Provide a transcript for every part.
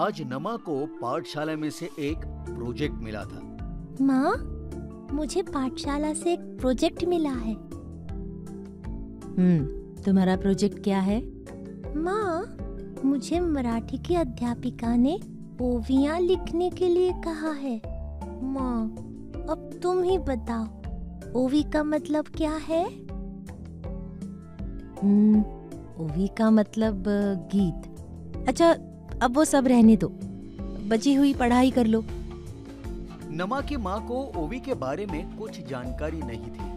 आज नमा को पाठशाला में से एक प्रोजेक्ट मिला था। माँ, मुझे पाठशाला से एक प्रोजेक्ट मिला है। तुम्हारा प्रोजेक्ट क्या है? माँ, मुझे मराठी की अध्यापिका ने ओवियां लिखने के लिए कहा है। माँ, अब तुम ही बताओ, ओवी का मतलब क्या है? ओवी का मतलब गीत। अच्छा, अब वो सब रहने दो, बची हुई पढ़ाई कर लो। नमा की माँ को ओवी के बारे में कुछ जानकारी नहीं थी,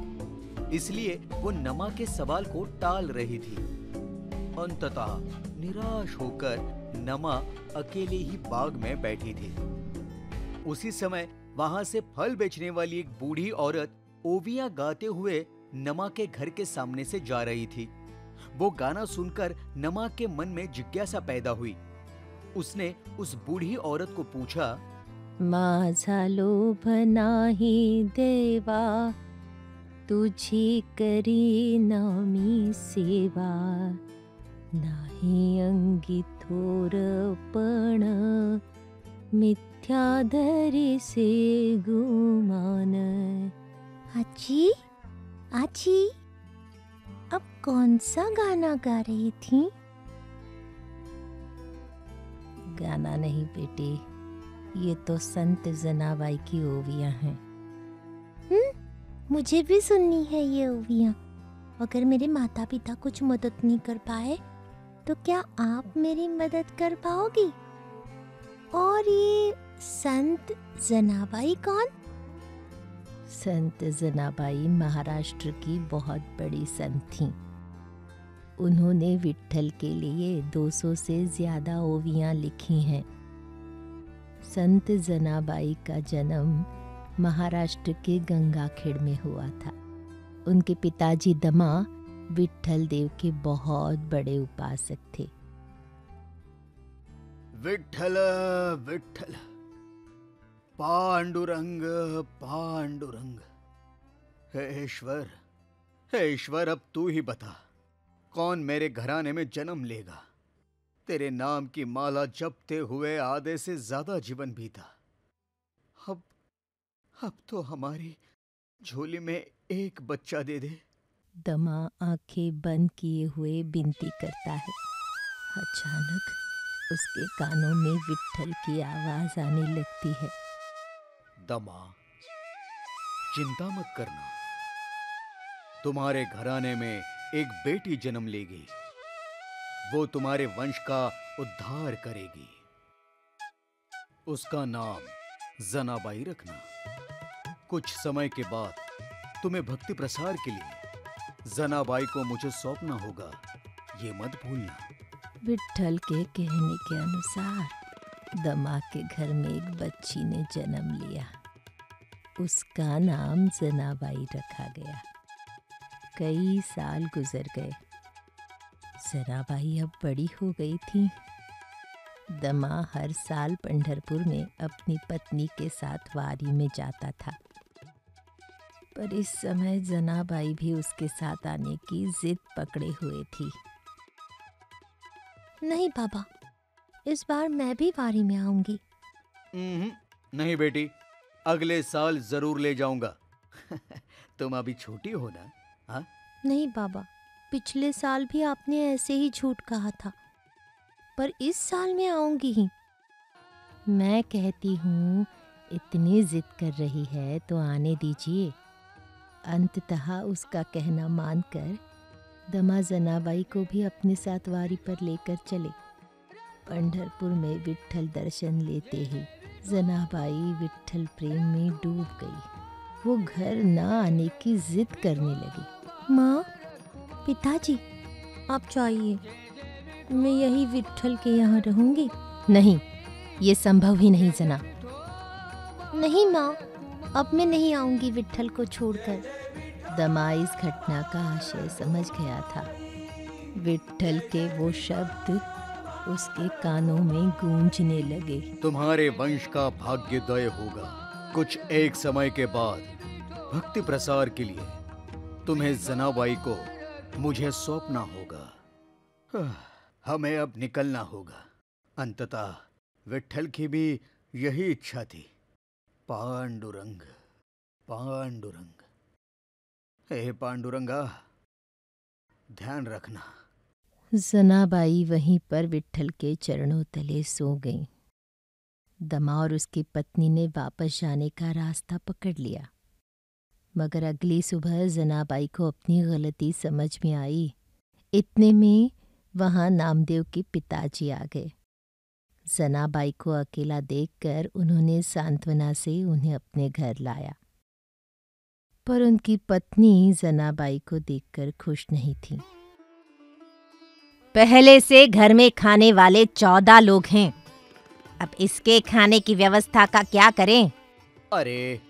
इसलिए वो नमा के सवाल को टाल रही थी। अंततः निराश होकर नमा अकेले ही बाग में बैठी थी। उसी समय वहां से फल बेचने वाली एक बूढ़ी औरत ओवियां गाते हुए नमा के घर के सामने से जा रही थी। वो गाना सुनकर नमा के मन में जिज्ञासा पैदा हुई। उसने उस बूढ़ी औरत को पूछा, माझा लोभ नाही देवा, तुझी करी नामी सेवा, नाही अंगी थोरपण, मिथ्या धरी से गुमान। आजी, आजी, अब कौन सा गाना गा रही थी? गाना नहीं बेटी, ये तो संत जनाबाई की ओवियां हैं। मुझे भी सुननी है ये ओवियां। अगर मेरे माता पिता कुछ मदद नहीं कर पाए तो क्या आप मेरी मदद कर पाओगी? और ये संत जनाबाई कौन? संत जनाबाई महाराष्ट्र की बहुत बड़ी संत थीं। उन्होंने विट्ठल के लिए 200 से ज्यादा ओवियां लिखी हैं। संत जनाबाई का जन्म महाराष्ट्र के गंगाखेड़ में हुआ था। उनके पिताजी दमा विट्ठल देव के बहुत बड़े उपासक थे। विट्ठल विट्ठल, पांडुरंग पांडुरंग। हे ईश्वर, अब तू ही बता, कौन मेरे घराने में जन्म लेगा? तेरे नाम की माला जपते हुए आधे से ज्यादा जीवन बीता। अब तो हमारी झोली में एक बच्चा दे दे। दमा आंखें बंद किए हुए विनती करता है। अचानक उसके कानों में विट्ठल की आवाज आने लगती है। दमा, चिंता मत करना, तुम्हारे घराने में एक बेटी जन्म लेगी। वो तुम्हारे वंश का उद्धार करेगी। उसका नाम जनाबाई रखना। कुछ समय के बाद तुम्हें भक्ति प्रसार के लिए जनाबाई को मुझे सौंपना होगा, ये मत भूलना। विट्ठल के कहने के अनुसार दमा के घर में एक बच्ची ने जन्म लिया। उसका नाम जनाबाई रखा गया। कई साल गुजर गए। जनाबाई अब बड़ी हो गई थी। दमा हर साल पंढरपुर में अपनी पत्नी के साथ वारी में जाता था, पर इस समय जनाबाई भी उसके साथ आने की जिद पकड़े हुए थी। नहीं बाबा, इस बार मैं भी वारी में आऊंगी। नहीं बेटी, अगले साल जरूर ले जाऊंगा। तुम अभी छोटी हो ना। हाँ? नहीं बाबा, पिछले साल भी आपने ऐसे ही झूठ कहा था, पर इस साल मैं आऊंगी ही। मैं कहती हूँ, इतनी जिद कर रही है तो आने दीजिए। अंततः उसका कहना मानकर दमा जनाबाई को भी अपने साथ वारी पर लेकर चले। पंढरपुर में विट्ठल दर्शन लेते ही जनाबाई विट्ठल प्रेम में डूब गई। वो घर न आने की जिद करने लगी। माँ, पिताजी, आप जाइए, मैं यही विट्ठल के यहाँ रहूंगी। नहीं, ये संभव ही नहीं जना। नहीं माँ, अब मैं नहीं आऊंगी विट्ठल को छोड़कर। दमा इस घटना का आशय समझ गया था। विट्ठल के वो शब्द उसके कानों में गूंजने लगे। तुम्हारे वंश का भाग्योदय होगा। कुछ एक समय के बाद भक्ति प्रसार के लिए तुम्हें जनाबाई को मुझे सौंपना होगा। हमें अब निकलना होगा। अंततः विट्ठल की भी यही इच्छा थी। पांडुरंग, पांडुरंग, हे पांडुरंगा, ध्यान रखना। जनाबाई वहीं पर विट्ठल के चरणों तले सो गईं। दमा और उसकी पत्नी ने वापस जाने का रास्ता पकड़ लिया, मगर अगली सुबह जनाबाई को अपनी गलती समझ में आई। इतने में वहाँ नामदेव के पिताजी आ गए। जनाबाई को अकेला देखकर उन्होंने सांत्वना से उन्हें अपने घर लाया, पर उनकी पत्नी जनाबाई को देखकर खुश नहीं थी। पहले से घर में खाने वाले 14 लोग हैं, अब इसके खाने की व्यवस्था का क्या करें? अरे,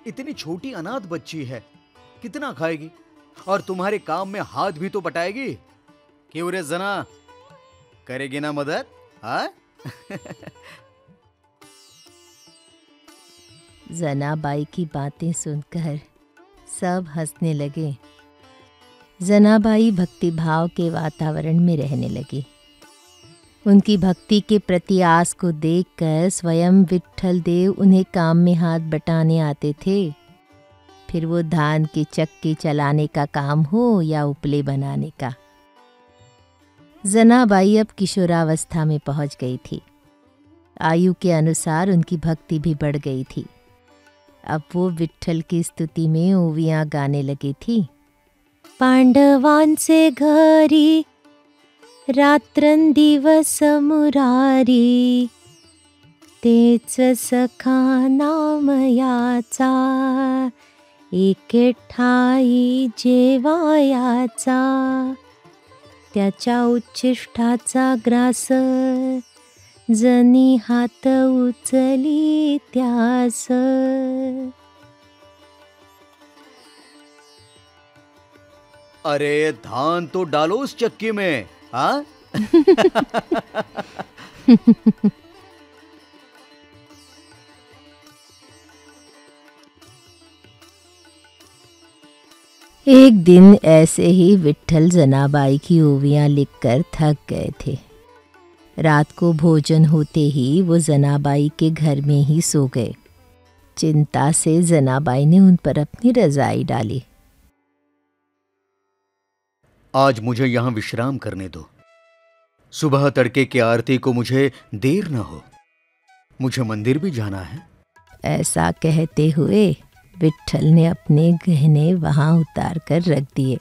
इतनी छोटी अनाथ बच्ची है, कितना खाएगी? और तुम्हारे काम में हाथ भी तो बटाएगी। क्यों रे जना, करेगी ना मदद? हाँ? जनाबाई की बातें सुनकर सब हंसने लगे। जनाबाई भक्तिभाव के वातावरण में रहने लगी। उनकी भक्ति के प्रति आस को देखकर स्वयं विट्ठल देव उन्हें काम में हाथ बटाने आते थे। फिर वो धान की चक्की चलाने का काम हो या उपले बनाने का। जनाबाई अब किशोरावस्था में पहुंच गई थी। आयु के अनुसार उनकी भक्ति भी बढ़ गई थी। अब वो विट्ठल की स्तुति में ओवियां गाने लगी थी। पांडवांचे घरी रात्रंदिवस मुरारी, तेच सखा नाम याचा, एके ठाई जेवायाचा, त्याच्या उच्छिष्टाचा ग्रास, जनी हात उचली त्यास। अरे, धान तो डालो उस चक्की में, हाँ? एक दिन ऐसे ही विट्ठल जनाबाई की ओवियां लिखकर थक गए थे। रात को भोजन होते ही वो जनाबाई के घर में ही सो गए। चिंता से जनाबाई ने उन पर अपनी रजाई डाली। आज मुझे यहाँ विश्राम करने दो। सुबह तड़के की आरती को मुझे देर न हो, मुझे मंदिर भी जाना है। ऐसा कहते हुए विट्ठल ने अपने गहने वहां उतार कर रख दिए।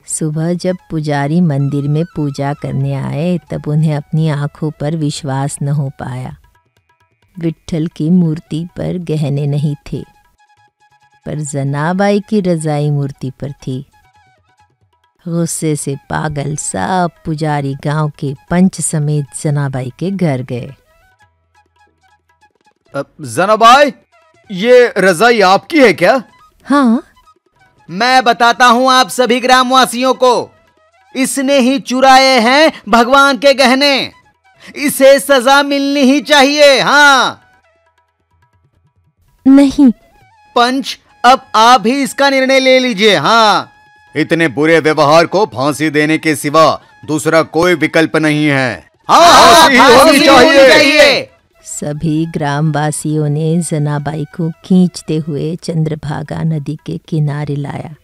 सुबह जब पुजारी मंदिर में पूजा करने आए तब उन्हें अपनी आंखों पर विश्वास न हो पाया। विट्ठल की मूर्ति पर गहने नहीं थे, पर जनाबाई की रजाई मूर्ति पर थी। गुस्से से पागल सब पुजारी गांव के पंच समेत जनाबाई के घर गए। जनाबाई, ये रजाई आपकी है क्या? हाँ। मैं बताता हूं आप सभी ग्रामवासियों को, इसने ही चुराए हैं भगवान के गहने। इसे सजा मिलनी ही चाहिए। हाँ नहीं। पंच, अब आप ही इसका निर्णय ले लीजिए। हाँ, इतने बुरे व्यवहार को फांसी देने के सिवा दूसरा कोई विकल्प नहीं है। हाँ, फांसी होनी चाहिए। सभी ग्रामवासियों ने जनाबाई को खींचते हुए चंद्रभागा नदी के किनारे लाया।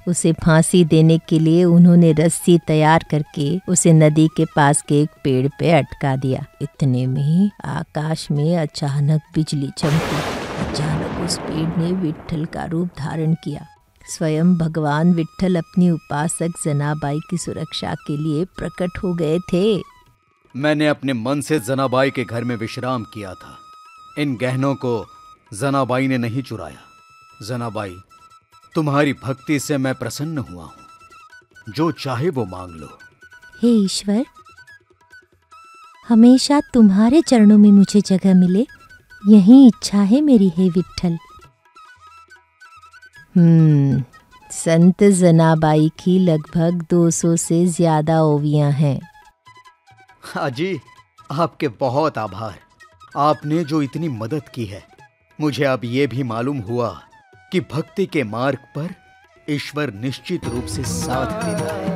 उसे फांसी देने के लिए उन्होंने रस्सी तैयार करके उसे नदी के पास के एक पेड़ पे अटका दिया। इतने में आकाश में अचानक बिजली चमकी। अचानक उस पेड़ ने विट्ठल का रूप धारण किया। स्वयं भगवान विट्ठल अपनी उपासक जनाबाई की सुरक्षा के लिए प्रकट हो गए थे। मैंने अपने मन से जनाबाई के घर में विश्राम किया था। इन गहनों को जनाबाई ने नहीं चुराया। जनाबाई, तुम्हारी भक्ति से मैं प्रसन्न हुआ हूं। जो चाहे वो मांग लो। हे ईश्वर, हमेशा तुम्हारे चरणों में मुझे जगह मिले, यही इच्छा है मेरी। हे विट्ठल। संत जनाबाई की लगभग 200 से ज्यादा ओवियां हैं। हाँ जी, आपके बहुत आभार। आपने जो इतनी मदद की है। मुझे अब ये भी मालूम हुआ कि भक्ति के मार्ग पर ईश्वर निश्चित रूप से साथ देता है।